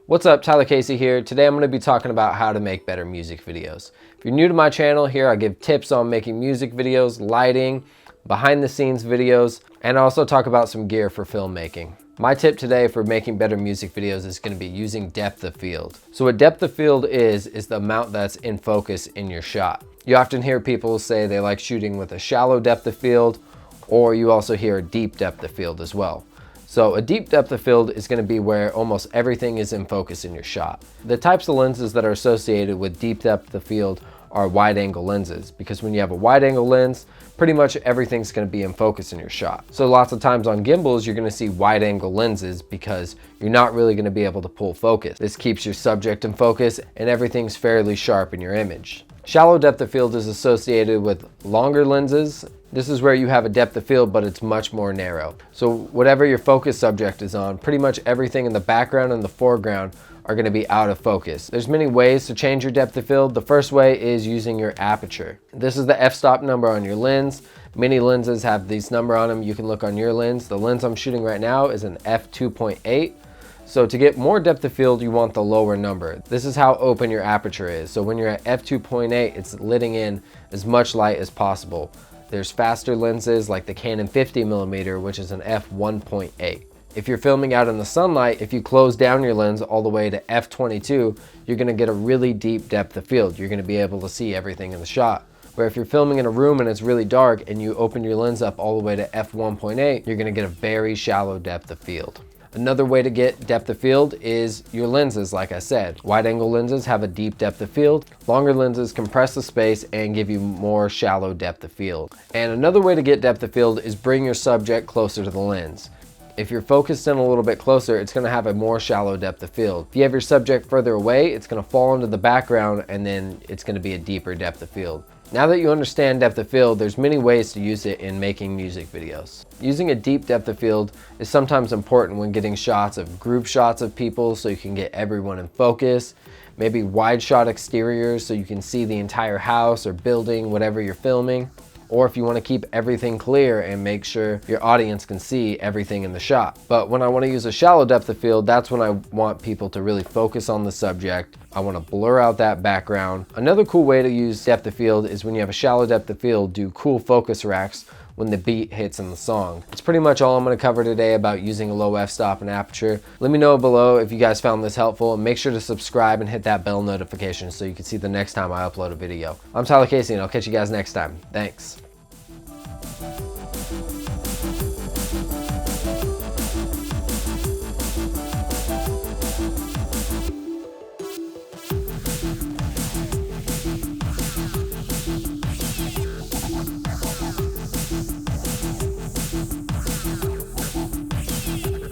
What's up, Tyler Casey here. Today I'm going to be talking about how to make better music videos. If you're new to my channel, here I give tips on making music videos, lighting, behind the scenes videos, and I also talk about some gear for filmmaking. My tip today for making better music videos is going to be using depth of field. So what depth of field is the amount that's in focus in your shot. You often hear people say they like shooting with a shallow depth of field, or you also hear a deep depth of field as well. So a deep depth of field is going to be where almost everything is in focus in your shot. The types of lenses that are associated with deep depth of field are wide angle lenses, because when you have a wide angle lens, pretty much everything's going to be in focus in your shot. So lots of times on gimbals, you're going to see wide angle lenses because you're not really going to be able to pull focus. This keeps your subject in focus and everything's fairly sharp in your image. Shallow depth of field is associated with longer lenses. This is where you have a depth of field, but it's much more narrow. So whatever your focus subject is on, pretty much everything in the background and the foreground are going to be out of focus. There's many ways to change your depth of field. The first way is using your aperture. This is the f-stop number on your lens. Many lenses have these number on them. You can look on your lens. The lens I'm shooting right now is an f2.8. So to get more depth of field, you want the lower number. This is how open your aperture is. So when you're at f2.8, it's letting in as much light as possible. There's faster lenses like the Canon 50mm, which is an f1.8. If you're filming out in the sunlight, if you close down your lens all the way to f22, you're gonna get a really deep depth of field. You're gonna be able to see everything in the shot. Where if you're filming in a room and it's really dark and you open your lens up all the way to f1.8, you're gonna get a very shallow depth of field. Another way to get depth of field is your lenses, like I said. Wide angle lenses have a deep depth of field. Longer lenses compress the space and give you more shallow depth of field. And another way to get depth of field is bring your subject closer to the lens. If you're focused in a little bit closer, it's gonna have a more shallow depth of field. If you have your subject further away, it's gonna fall into the background and then it's gonna be a deeper depth of field. Now that you understand depth of field, there's many ways to use it in making music videos. Using a deep depth of field is sometimes important when getting shots of group shots of people so you can get everyone in focus, maybe wide shot exteriors so you can see the entire house or building, whatever you're filming, or if you want to keep everything clear and make sure your audience can see everything in the shot. But when I want to use a shallow depth of field, that's when I want people to really focus on the subject. I want to blur out that background. Another cool way to use depth of field is when you have a shallow depth of field, do cool focus racks when the beat hits in the song. It's pretty much all I'm going to cover today about using a low f-stop and aperture. Let me know below if you guys found this helpful, and make sure to subscribe and hit that bell notification so you can see the next time I upload a video. I'm Tyler Casey and I'll catch you guys next time. Thanks.